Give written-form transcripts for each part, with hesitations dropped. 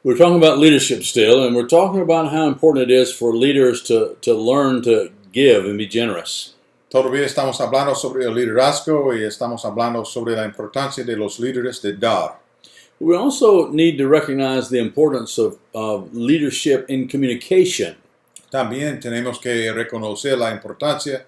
We're talking about leadership still, and we're talking about how important it is for leaders to learn to give and be generous. Todavía estamos hablando sobre el liderazgo y estamos hablando sobre la importancia de los líderes de dar. We also need to recognize the importance of leadership in communication. También tenemos que reconocer la importancia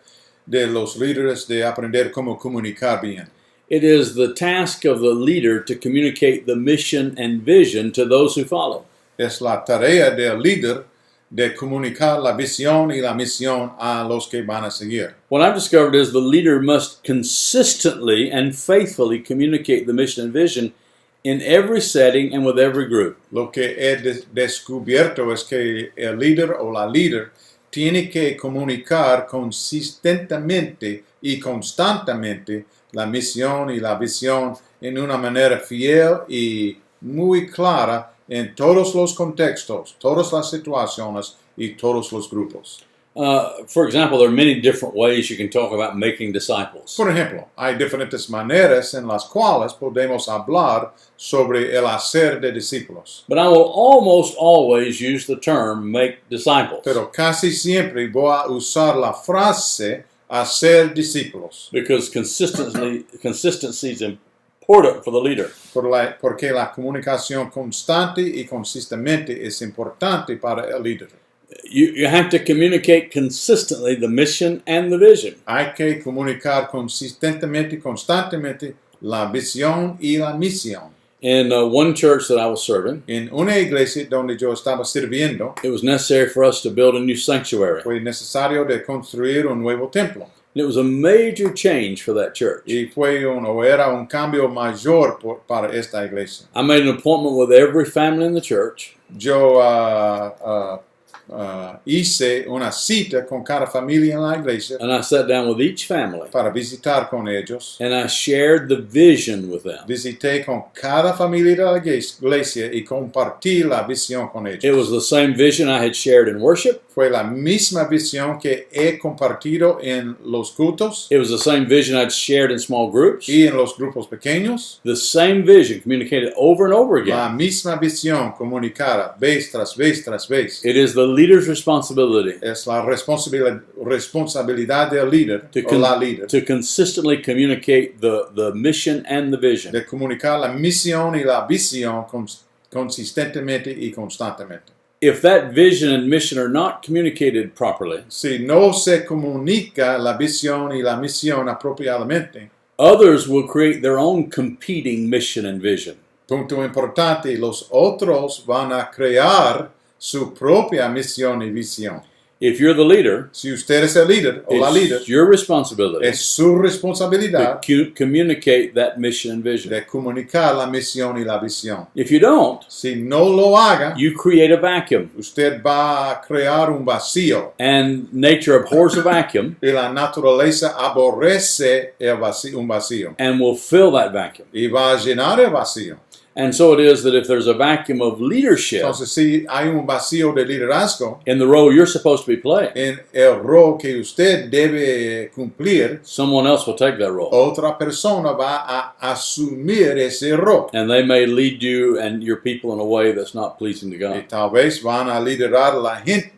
de los líderes de aprender cómo comunicar bien. It is the task of the leader to communicate the mission and vision to those who follow. Es la tarea del líder de comunicar la visión y la misión a los que van a seguir. What I've discovered is the leader must consistently and faithfully communicate the mission and vision in every setting and with every group. Lo que he descubierto es que el líder o la líder tiene que comunicar consistentemente y constantemente la misión y la visión en una manera fiel y muy clara en todos los contextos, todas las situaciones y todos los grupos. For example, there are many different ways you can talk about making disciples. Por ejemplo, hay diferentes maneras en las cuales podemos hablar sobre el hacer de discípulos. But I will almost always use the term make disciples. Pero casi siempre voy a usar la frase hacer discípulos. Because consistency is important for the leader. Porque la comunicación constante y consistentemente es importante para el líder. You have to communicate consistently the mission and the vision. Hay que comunicar consistentemente, constantemente la visión y la misión. In one church that I was serving, En una iglesia donde yo estaba sirviendo, it was necessary for us to build a new sanctuary. fue necesario de construir un nuevo templo. And it was a major change for that church. Y era un cambio mayor para esta iglesia. I made an appointment with every family in the church. Yo hice una cita con cada familia en la iglesia And I sat down with each family. para visitar con ellos. And I shared the vision with them. Visité con cada familia de la iglesia y compartí la visión con ellos. It was the same vision I had shared in worship. Fue la misma visión que he compartido en los cultos It was the same vision I'd shared in small groups. y en los grupos pequeños. The same vision communicated over and over La again. misma visión comunicada vez tras vez tras vez. It is the leader's responsibility Es la responsabilidad del líder o la líder to consistently communicate the mission and the vision. de comunicar la misión y la visión consistentemente y constantemente. If that vision and mission are not communicated properly, Si no se comunica la visión y la misión apropiadamente, others will create their own competing mission and vision. punto importante, los otros van a crear su propia misión y visión. If you're the leader, Si usted es el líder o la líder, it's your responsibility es su responsabilidad to communicate that mission and vision. de comunicar la misión y la visión. If you don't, Si no lo haga, you create a vacuum. usted va a crear un vacío. And nature abhors a vacuum Y la naturaleza aborrece un vacío. and will fill that vacuum. Y va a llenar el vacío. And so it is that if there's a vacuum of leadership Entonces, si hay un vacío de liderazgo in the role you're supposed to be playing, en el rol que usted debe cumplir, someone else will take that role. otra persona va a asumir ese rol. And they may lead you and your people in a way that's not pleasing to Y God. tal vez van a liderar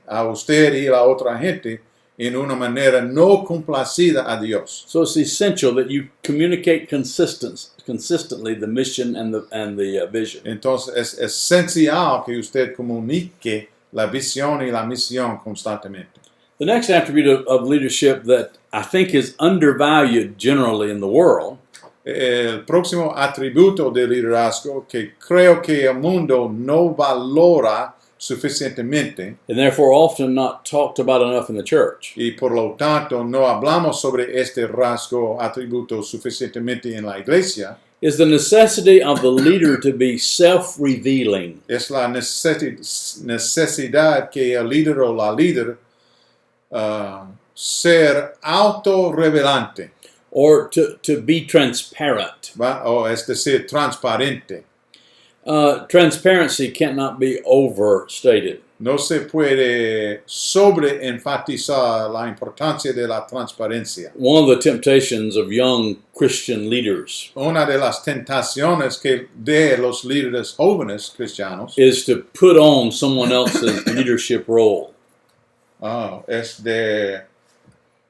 a usted y a la otra gente en una manera no complacida a Dios. So it's essential that you communicate consistently the mission and the vision. Entonces es esencial que usted comunique la visión y la misión constantemente. The next attribute of leadership that I think is undervalued generally in the world El próximo atributo de liderazgo que creo que el mundo no valora suficientemente and therefore often not talked about enough in the church y por lo tanto no hablamos sobre este rasgo atributo suficientemente en la iglesia is the necessity of the leader to be self-revealing. es la necesidad que el líder o la líder ser autorrevelante, Or to be transparent. o es decir, transparente. Transparency cannot be overstated. No se puede sobreenfatizar la importancia de la transparencia. One of the temptations of young Christian leaders Una de las tentaciones de los líderes jóvenes cristianos is to put on someone else's leadership role. Es de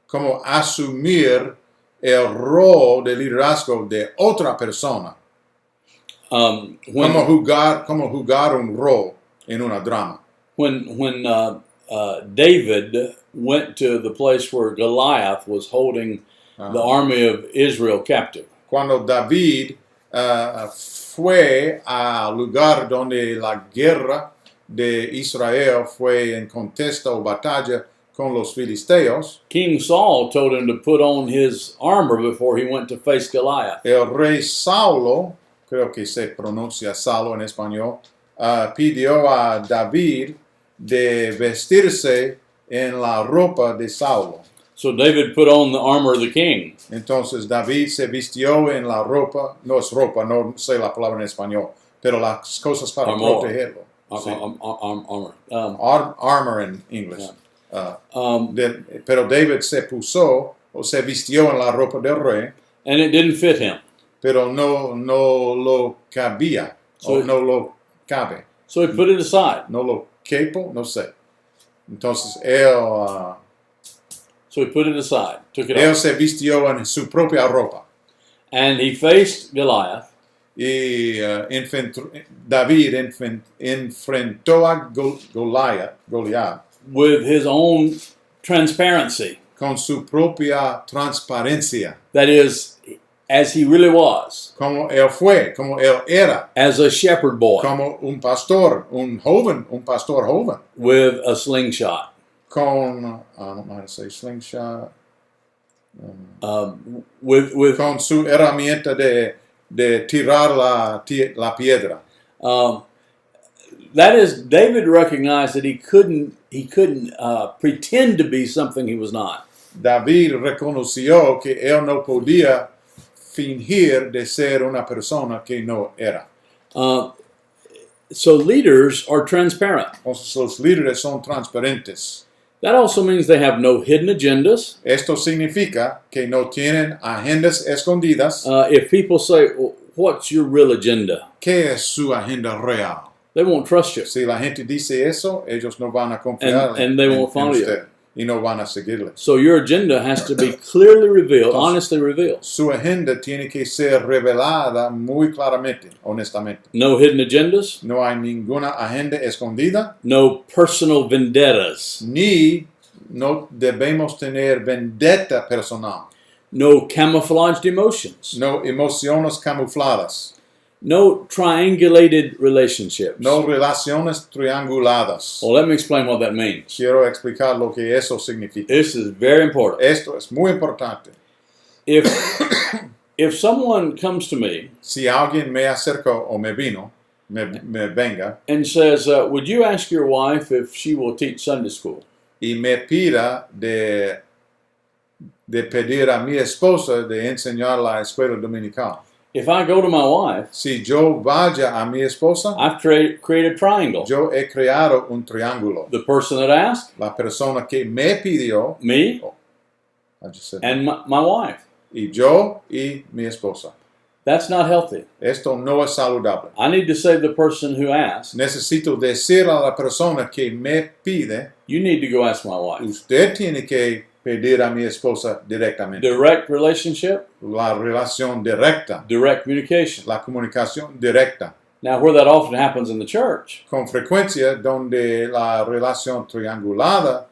como asumir el rol de liderazgo de otra persona. Como jugar un rol en una drama. When David went to the place where Goliath was holding the army of Israel captive, Cuando David fue al lugar donde la guerra de Israel fue en contesta o batalla con los filisteos, King Saul told him to put on his armor before he went to face Goliath. el rey Saulo, creo que se pronuncia Saulo en español, pidió a David de vestirse en la ropa de Saulo. So David put on the armor of the king. Entonces David se vistió en la ropa, no es ropa, no sé la palabra en español, pero las cosas para Armor. protegerlo. Sí. Armor. Armor en inglés. Yeah. Pero David se puso o se vistió en la ropa del rey, And it didn't fit him. pero no lo cabía, o no lo cabe, So he put it aside. no lo quepo, no sé. Entonces él Took it él off. se vistió en su propia ropa And he faced Goliath y David enfrentó a Goliat with his own transparency. con su propia transparencia, That is, as he really was, como él era, as a shepherd boy como un pastor joven, with a slingshot. con, I don't know how to say slingshot, With con su herramienta de tirar la piedra. that is, David recognized that he couldn't pretend to be something he was not. David reconoció que él no podía fingir de ser una persona que no era. So leaders are transparent. Entonces, los líderes son transparentes. That also means they have no hidden agendas. Esto significa que no tienen agendas escondidas. If people say, well, "What's your real agenda?" ¿Qué es su agenda real? They won't trust you, Si la gente dice eso, ellos no van a confiar and they won't follow you. usted y no van a seguirle. So your agenda has to be clearly revealed, honestly revealed. Su agenda tiene que ser revelada muy claramente, honestamente. No hidden agendas, No hay ninguna agenda escondida, no personal vendettas, ni no debemos tener vendetta personal, no camouflaged emotions, no emociones camufladas, no triangulated relationships. no relaciones trianguladas. Well, let me explain what that means. Quiero explicar lo que eso significa. This is very important. Esto es muy importante. If someone comes to me Si alguien me acerca o me venga and says, "Would you ask your wife if she will teach Sunday school?" y me pida de pedir a mi esposa de enseñar la escuela dominical. If I go to my wife, Si yo vaya a mi esposa, I've created a triangle. yo he creado un triángulo. The person that asked, La persona que me pidió, me, I just said, and my wife. y yo y mi esposa. That's not healthy. Esto no es saludable. I need to say the person who asked, Necesito decir a la persona que me pide, you need to go ask my wife. usted tiene que pedir a mi esposa directamente. Direct relationship, La relación directa, direct communication. la comunicación directa. Now, where that often happens in the church, Con frecuencia, donde la relación triangulada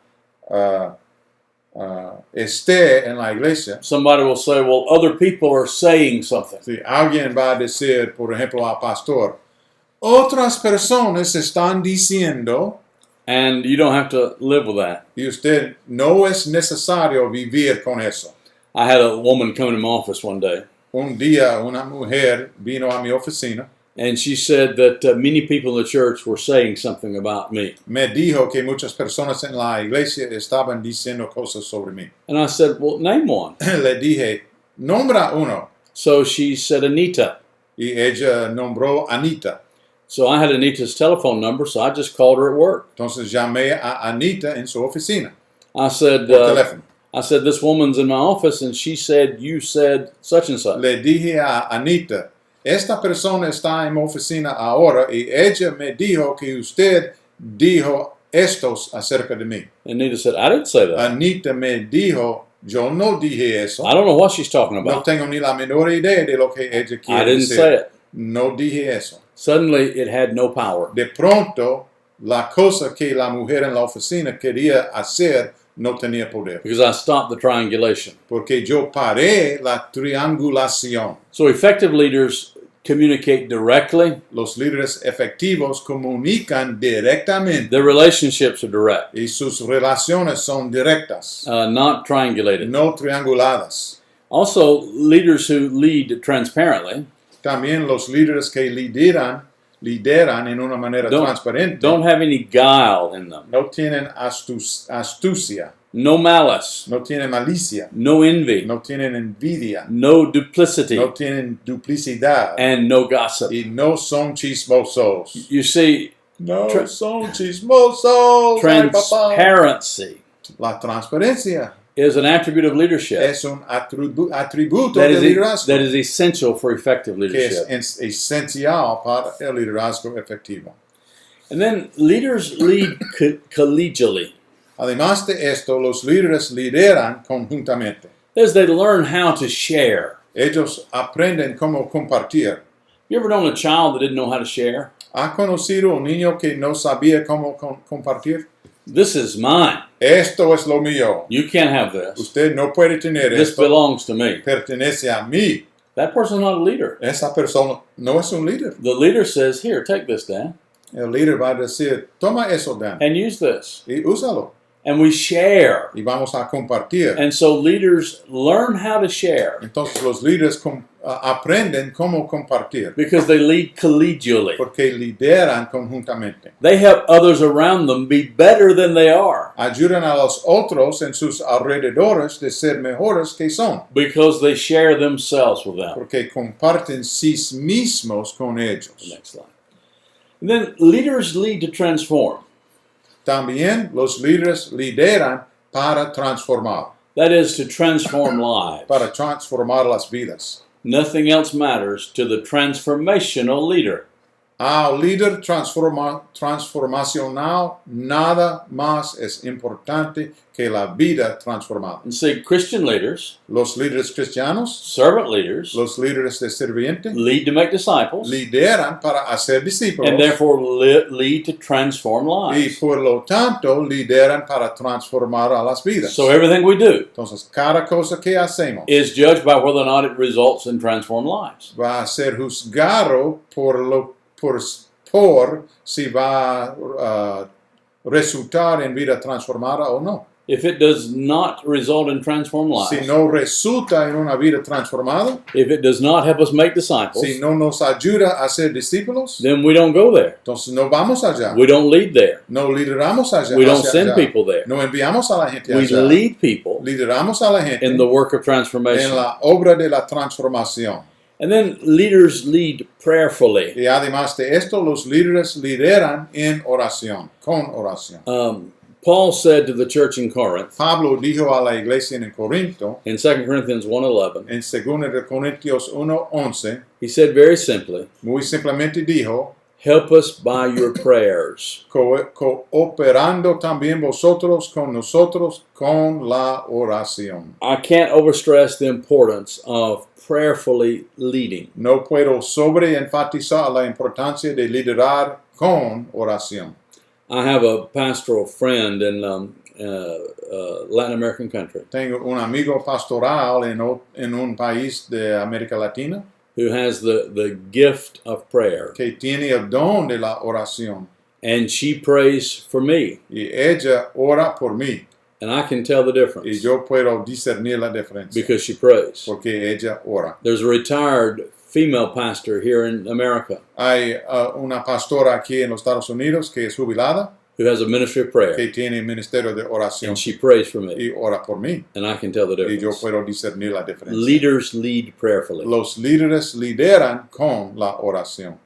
esté en la iglesia, somebody will say, well, other people are saying something. si alguien va a decir, por ejemplo, al pastor, otras personas están diciendo, And you don't have to live with that. y usted no es necesario vivir con eso. I had a woman come to my office one day, Un día una mujer vino a mi oficina, and she said that many people in the church were saying something about me. me dijo que muchas personas en la iglesia estaban diciendo cosas sobre mí. And I said, well, name one. Le dije, nombra uno. So she said, Anita. Y ella nombró Anita. So I had Anita's telephone number, so I just called her at work. Entonces llamé a Anita en su oficina I said, por teléfono. this woman's in my office, and she said, you said such and such. Le dije a Anita, esta persona está en mi oficina ahora y ella me dijo que usted dijo estos acerca de mí. Anita said, I didn't say that. Anita me dijo, yo no dije eso. I don't know what she's talking No about. tengo ni la menor idea de lo que ella I quiere didn't decir. say it. No dije eso. Suddenly, it had no power. De pronto, la cosa que la mujer en la oficina quería hacer no tenía poder. Because I stopped the triangulation. Porque yo paré la triangulación. So effective leaders communicate directly. Los líderes efectivos comunican directamente Their relationships are direct, y sus relaciones son directas, not triangulated. no trianguladas. Also, leaders who lead transparently También los líderes que lideran en una manera transparente don't have any guile in them, no tienen astucia, no malice, no tienen malicia, no envy, no tienen envidia, no duplicity, no tienen duplicidad and no gossip. y no son chismosos. You see, No son chismosos. Ay, papá. transparency La transparencia is an attribute of leadership es un atributo that del is, liderazgo that is essential for effective que leadership. es esencial para el liderazgo efectivo. And then leaders lead collegially. Además de esto, los líderes lideran conjuntamente. As they learn how to share. Ellos aprenden cómo compartir. You ever known a child that didn't know how to share? ¿Ha conocido un niño que no sabía cómo compartir? This is mine. Esto es lo mío. You can't have this. Usted no puede tener This esto. belongs to me. Pertenece a mí. That person's not a leader. Esa persona no es un líder. The leader says, here, take this, Dan, El líder va a decir, toma eso, Dan, and use this. y úsalo. And we share. Y vamos a compartir. And so leaders learn how to share Entonces los líderes aprenden cómo compartir. because they lead collegially. Porque lideran conjuntamente. They help others around them be better than they are Ayudan a los otros en sus alrededores de ser mejores que son. because they share themselves with them. Porque comparten sí mismos con ellos. Next slide. And then leaders lead to transform. También los líderes lideran para transformar. That is to transform lives. Para transformar las vidas. Nothing else matters to the transformational leader. Al líder transformacional, nada más es importante que la vida transformada. And see, Christian leaders, Los líderes cristianos, servant leaders, los líderes de serviente, lead to make disciples, lideran para hacer discípulos and therefore lead to transform y lives. por lo tanto lideran para transformar a las vidas. So everything we do Entonces, cada cosa que hacemos is judged by whether or not it results in transformed lives. va a ser juzgado por si va a resultar en vida transformada o no. If it does not result in transformed Si lives, no resulta en una vida transformada, if it does not help us make disciples, si no nos ayuda a ser discípulos, then we don't go there. entonces no vamos allá. We don't lead there. No lideramos allá. We don't hacia send allá. people there. No enviamos a la gente We allá. lead people Lideramos a la gente in the work of en transformation. la obra de la transformación. And then leaders lead prayerfully. Y además de esto, los líderes lideran en oración, con oración. Paul said to the church in Corinth Pablo dijo a la iglesia en Corinto, in 2 Corinthians 1:11, en 2 de Corintios 1:11, he said very simply, muy simplemente dijo, help us by your prayers. cooperando también vosotros con nosotros con la oración. I can't overstress the importance of prayerfully leading. No puedo sobreenfatizar la importancia de liderar con oración. I have a pastoral friend in Latin American country Tengo un amigo pastoral en un país de América Latina who has the gift of prayer. que tiene el don de la oración. And she prays for me. Y ella ora por mí. And I can tell the Y difference yo puedo discernir la diferencia. because she prays. Porque ella ora. There's a retired female pastor here in America Hay una pastora aquí en los Estados Unidos que es jubilada, who has a ministry of prayer. que tiene ministerio de oración And she prays for me. y ora por mí. And I can tell the Y yo difference. puedo discernir la diferencia. Leaders lead prayerfully. Los líderes lideran con la oración.